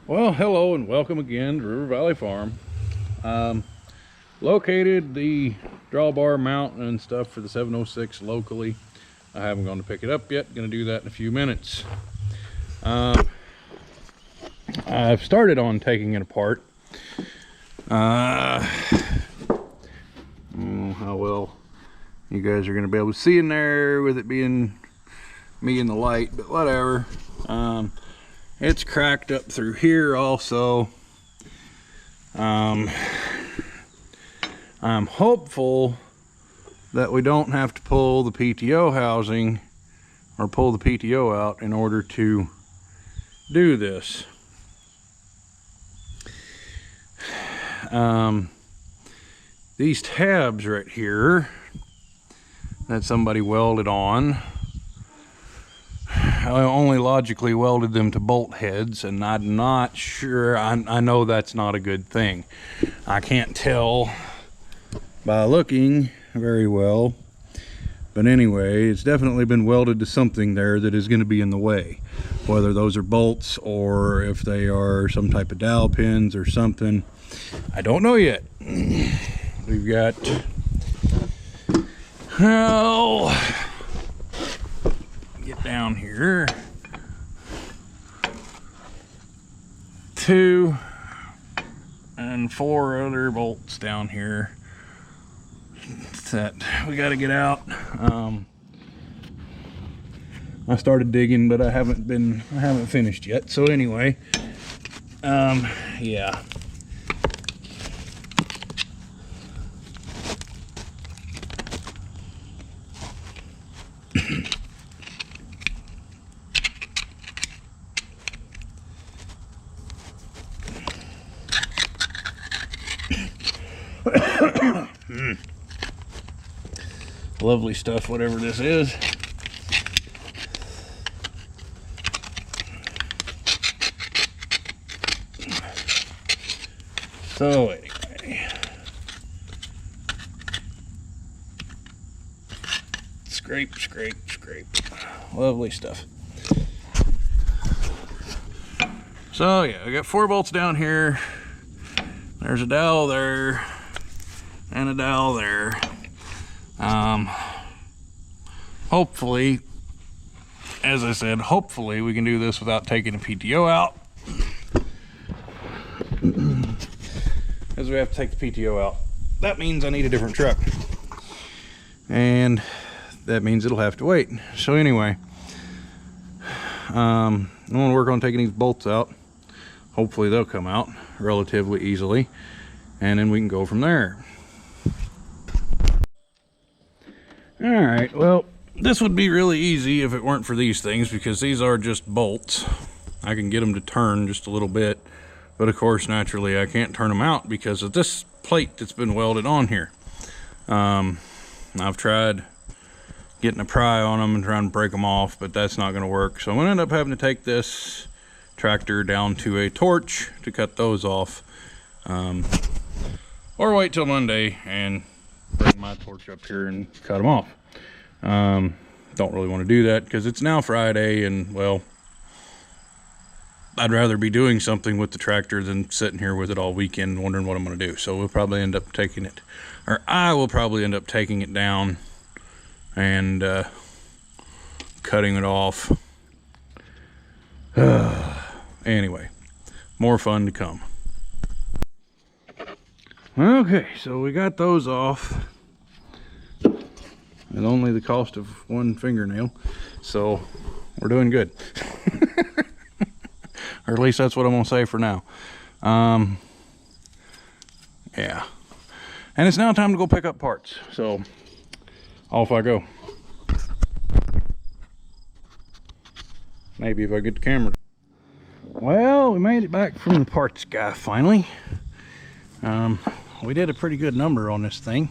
Well, hello and welcome again to River Valley Farm. Located the drawbar mount and stuff for the 706 locally. I haven't gone to pick it up yet. Going to do that in a few minutes. I've started on taking it apart. I don't know how well you guys are going to be able to see in there with it being me in the light, but whatever. It's cracked up through here also. I'm hopeful that we don't have to pull the PTO housing or pull the PTO out in order to do this. These tabs right here that somebody welded on, I only logically welded them to bolt heads, and I'm not sure. I know that's not a good thing. I can't tell by looking very well, but anyway, it's definitely been welded to something there that is going to be in the way, whether those are bolts or if they are some type of dowel pins or something. I don't know yet. We've got, well, get down here, 2 and 4 other bolts down here that we got to get out. I started digging, but I haven't finished yet. So anyway, yeah. Lovely stuff, whatever this is. So anyway, scrape, scrape, scrape. Lovely stuff. So yeah, I got 4 bolts down here. There's a dowel there and a dowel there. Hopefully, as I said, hopefully we can do this without taking the PTO out. As we have to take the PTO out, that means I need a different truck, and that means it'll have to wait. So anyway, I'm going to work on taking these bolts out. Hopefully they'll come out relatively easily, and then we can go from there. All right, well, this would be really easy if it weren't for these things, because these are just bolts. I can get them to turn just a little bit, but of course, naturally, I can't turn them out because of this plate that's been welded on here. I've tried getting a pry on them and trying to break them off, but that's not going to work. So I'm going to end up having to take this tractor down to a torch to cut those off, or wait till Monday and bring my torch up here and cut them off. Don't really want to do that because it's now Friday, and well, I'd rather be doing something with the tractor than sitting here with it all weekend wondering what I'm going to do. So we'll probably end up taking it, or I will probably end up taking it down and cutting it off. Anyway, more fun to come. Okay, so we got those off at only the cost of 1 fingernail, so we're doing good. Or at least that's what I'm gonna say for now. Yeah, and it's now time to go pick up parts, so off I go. Maybe if I get the camera. Well, we made it back from the parts guy finally. We did a pretty good number on this thing,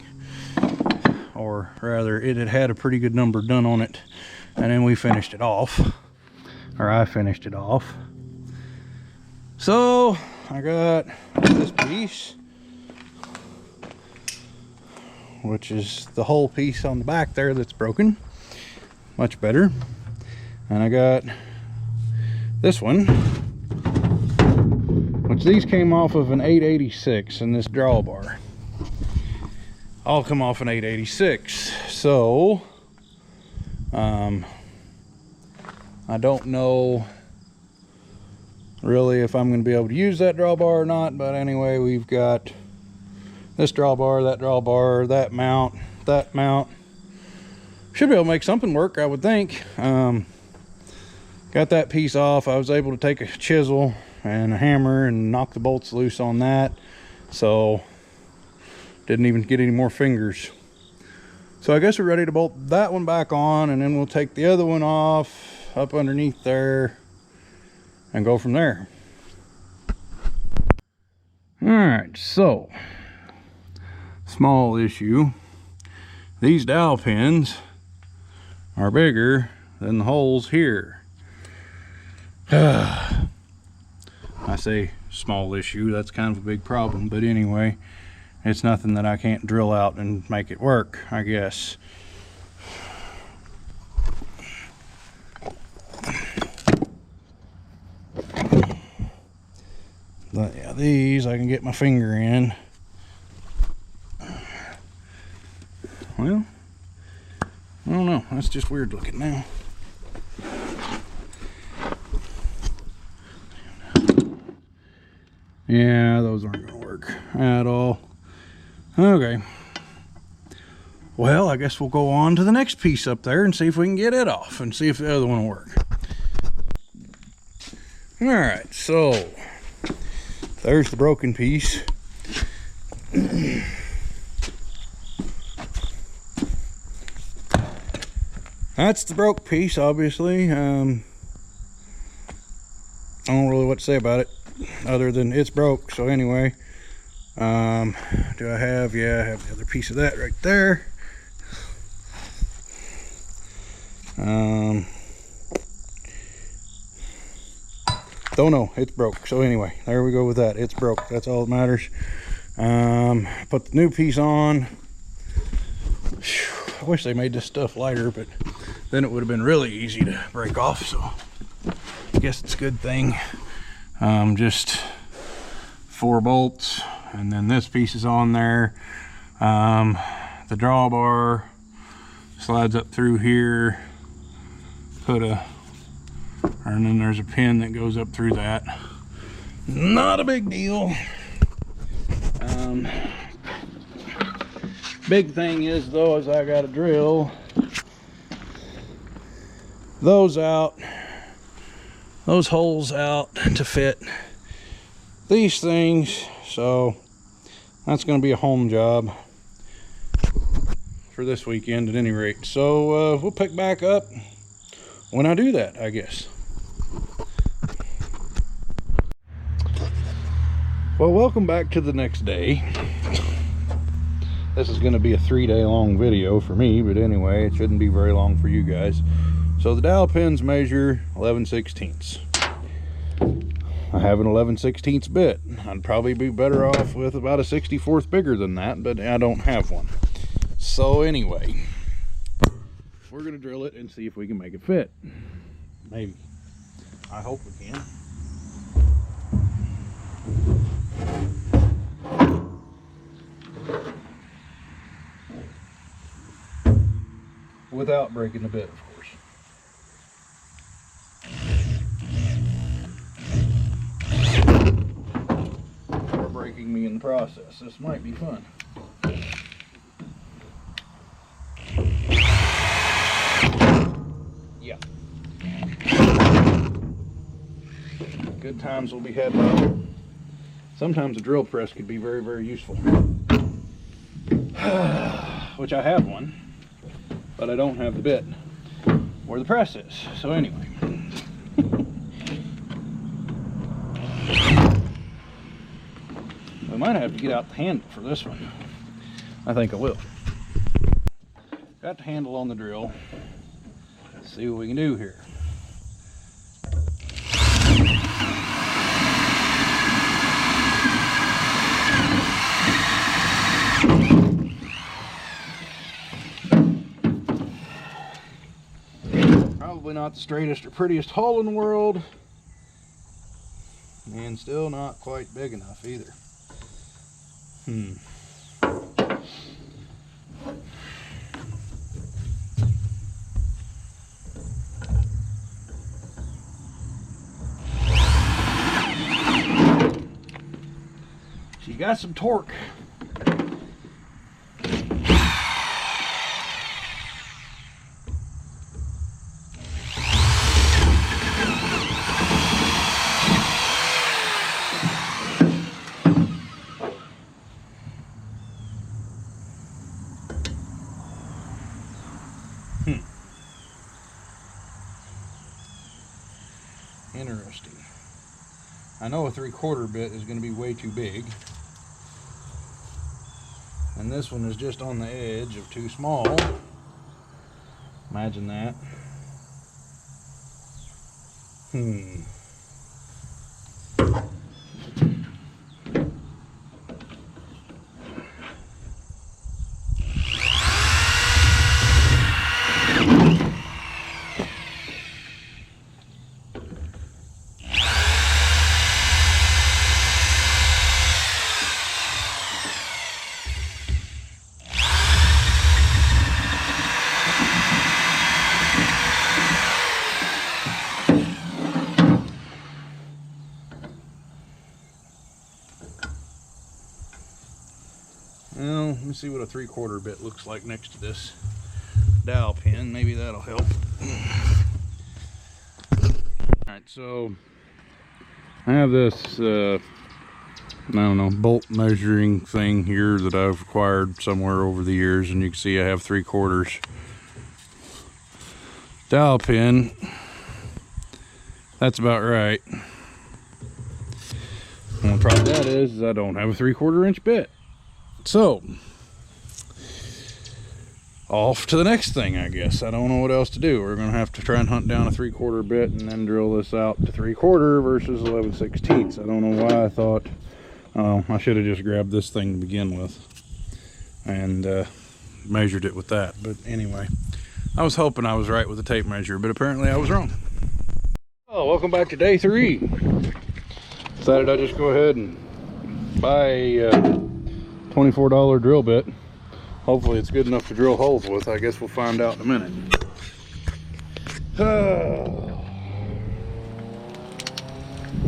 or rather it had a pretty good number done on it, and then we finished it off, or I finished it off. So I got this piece, which is the whole piece on the back there that's broken, much better. And I got this one, which these came off of an 886 in this drawbar. All come off an 886. So I don't know really if I'm going to be able to use that drawbar or not, but anyway, we've got this drawbar, that mount, that mount. Should be able to make something work, I would think. Got that piece off. I was able to take a chisel and a hammer and knock the bolts loose on that, so didn't even get any more fingers. So I guess we're ready to bolt that one back on, and then we'll take the other one off up underneath there and go from there. All right, so small issue. These dowel pins are bigger than the holes here. I say small issue, that's kind of a big problem, but anyway, it's nothing that I can't drill out and make it work, I guess. But yeah, these I can get my finger in. Well, I don't know, that's just weird looking now. Yeah, those aren't gonna work at all. Okay. Well, I guess we'll go on to the next piece up there and see if we can get it off and see if the other one will work. All right, so there's the broken piece. That's the broke piece, obviously. I don't really know what to say about it other than it's broke. So anyway, do I have, yeah, I have the other piece of that right there. Don't know, it's broke. So anyway, there we go with that. It's broke, that's all that matters. Put the new piece on. I wish they made this stuff lighter, but then it would have been really easy to break off, so I guess it's a good thing. Just 4 bolts, and then this piece is on there. The drawbar slides up through here, and then there's a pin that goes up through that. Not a big deal. Big thing is though, is I gotta drill those out, those holes out to fit these things. So that's going to be a home job for this weekend at any rate. So we'll pick back up when I do that, I guess. Well, welcome back to the next day. This is going to be a 3-day long video for me, but anyway, it shouldn't be very long for you guys. So the dowel pins measure 11/16. I have an 11/16 bit. I'd probably be better off with about a 64th bigger than that, but I don't have one. So anyway, we're going to drill it and see if we can make it fit. Maybe. I hope we can. Without breaking the bit, of course. Or breaking me in the process. This might be fun. Yeah. Good times will be had by. Sometimes a drill press could be very, very useful. Which I have one, but I don't have the bit where the press is. So anyway. We might have to get out the handle for this one. I think I will. Got the handle on the drill. Let's see what we can do here. Probably not the straightest or prettiest hole in the world, And still not quite big enough either. She got some torque. Interesting. I know a 3/4 bit is going to be way too big. And this one is just on the edge of too small. Imagine that. Well, let me see what a 3/4 bit looks like next to this dowel pin. Maybe that'll help. Alright, so I have this, I don't know, bolt measuring thing here that I've acquired somewhere over the years, and you can see I have 3/4 dowel pin. That's about right. The only problem with that is I don't have a 3/4 inch bit. So, off to the next thing, I guess. I don't know what else to do. We're going to have to try and hunt down a 3/4 bit and then drill this out to 3/4 versus 11/16. I don't know why I thought, I should have just grabbed this thing to begin with and measured it with that. But anyway, I was hoping I was right with the tape measure, but apparently I was wrong. Oh, welcome back to day 3. Decided I'd just go ahead and buy a $24 drill bit. Hopefully it's good enough to drill holes with. I guess we'll find out in a minute.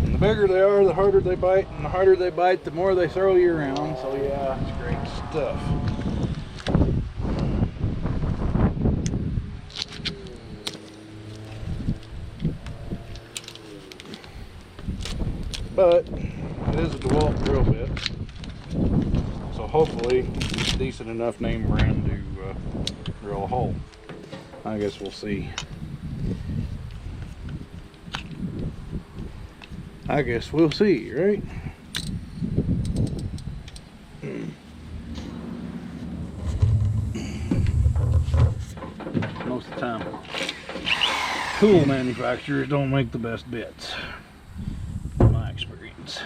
And the bigger they are, the harder they bite, and the harder they bite, the more they throw you around. So yeah, it's great stuff. But it is a DeWalt drill bit, so hopefully it's a decent enough name brand to drill a hole. I guess we'll see. I guess we'll see, right? Most of the time, tool manufacturers don't make the best bits. My experience.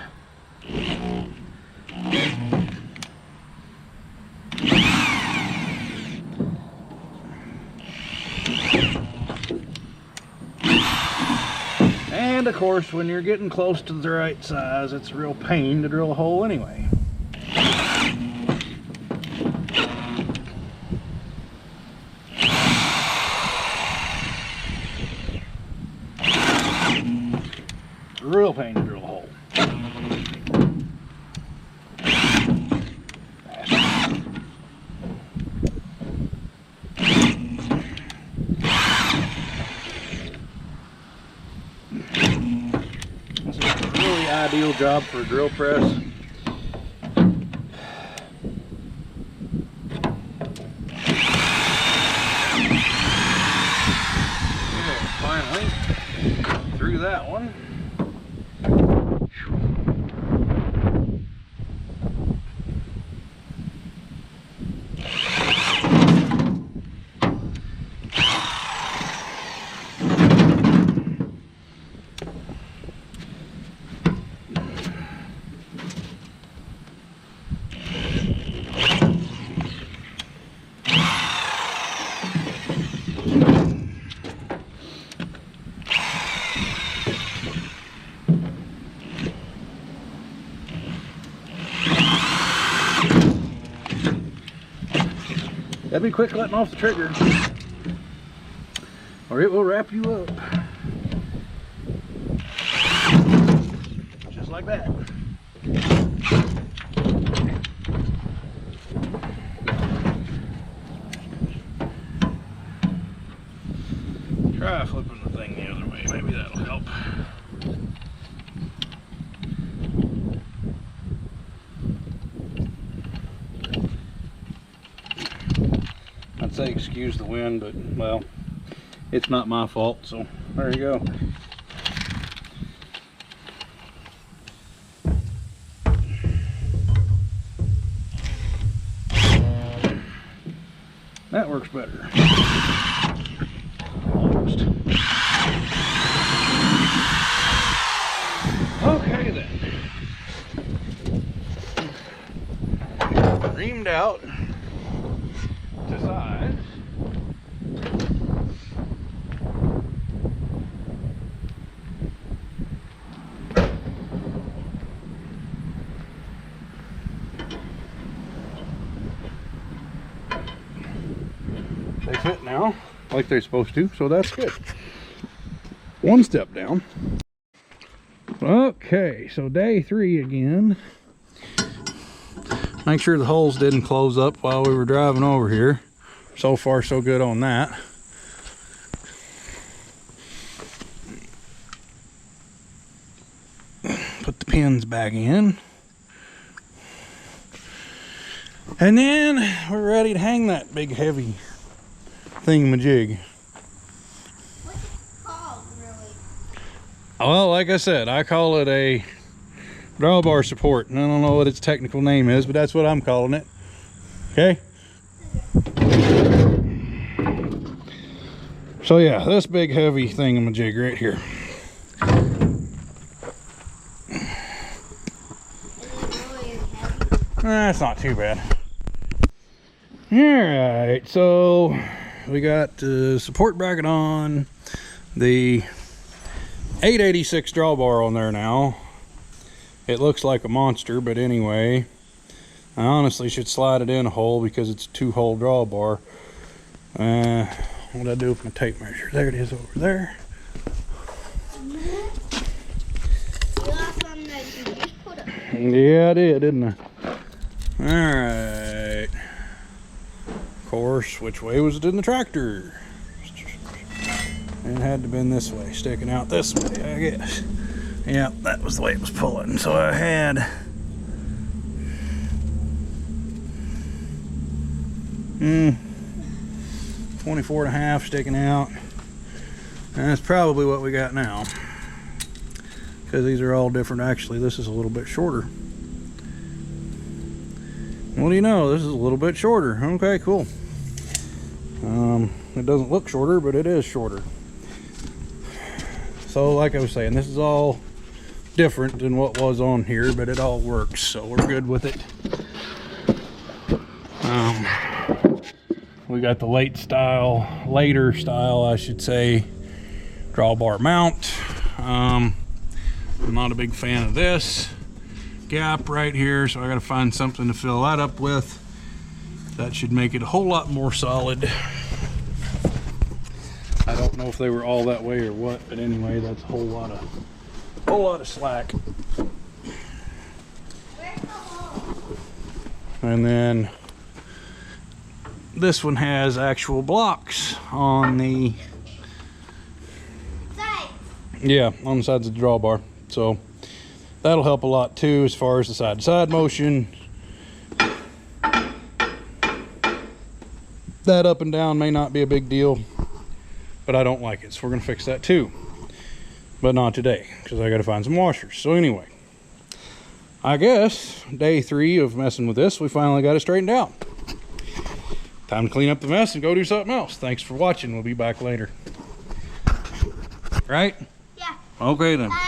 And of course, when you're getting close to the right size, it's a real pain to drill a hole anyway. Real pain to drill a hole. This is a really ideal job for a drill press. Yeah, finally through that one. That'd be quick letting off the trigger, or it will wrap you up. Just like that. Try flipping the thing the other way, maybe that'll help. I'd say excuse the wind, but well, it's not my fault, so there you go. That works better. Almost. Okay then. Reamed out to size. They fit now like they're supposed to, so that's good. One step down. Okay, so day 3 again. Make sure the holes didn't close up while we were driving over here. So far so good on that. Put the pins back in. And then we're ready to hang that big heavy thingamajig. What's it called, really? Well, like I said, I call it a drawbar support, and I don't know what its technical name is, but that's what I'm calling it. Okay? So yeah, this big heavy thingamajig right here. That's not too bad. Alright, so we got the support bracket on, the 886 drawbar on there now. It looks like a monster, but anyway, I honestly should slide it in a hole because it's a 2-hole drawbar. What did I do with my tape measure? There it is over there. Yeah, I did, didn't I? Alright. Of course, which way was it in the tractor? It had to have been this way, sticking out this way, I guess. Yeah, that was the way it was pulling. So I had 24.5 sticking out. And that's probably what we got now, because these are all different. Actually, this is a little bit shorter. What do you know? This is a little bit shorter. Okay, cool. It doesn't look shorter, but it is shorter. So like I was saying, this is all different than what was on here, but it all works, so we're good with it. We got the later style, I should say, drawbar mount. I'm not a big fan of this gap right here, so I got to find something to fill that up with. That should make it a whole lot more solid. I don't know if they were all that way or what, but anyway, that's a whole lot of slack. And then this one has actual blocks on the sides. Yeah, on the sides of the drawbar, so that'll help a lot too as far as the side-to-side motion. That up and down may not be a big deal, but I don't like it, so we're gonna fix that too, but not today because I got to find some washers. So anyway, I guess day 3 of messing with this, we finally got it straightened out. Time to clean up the mess and go do something else. Thanks for watching. We'll be back later. Right? Yeah. Okay then. Bye.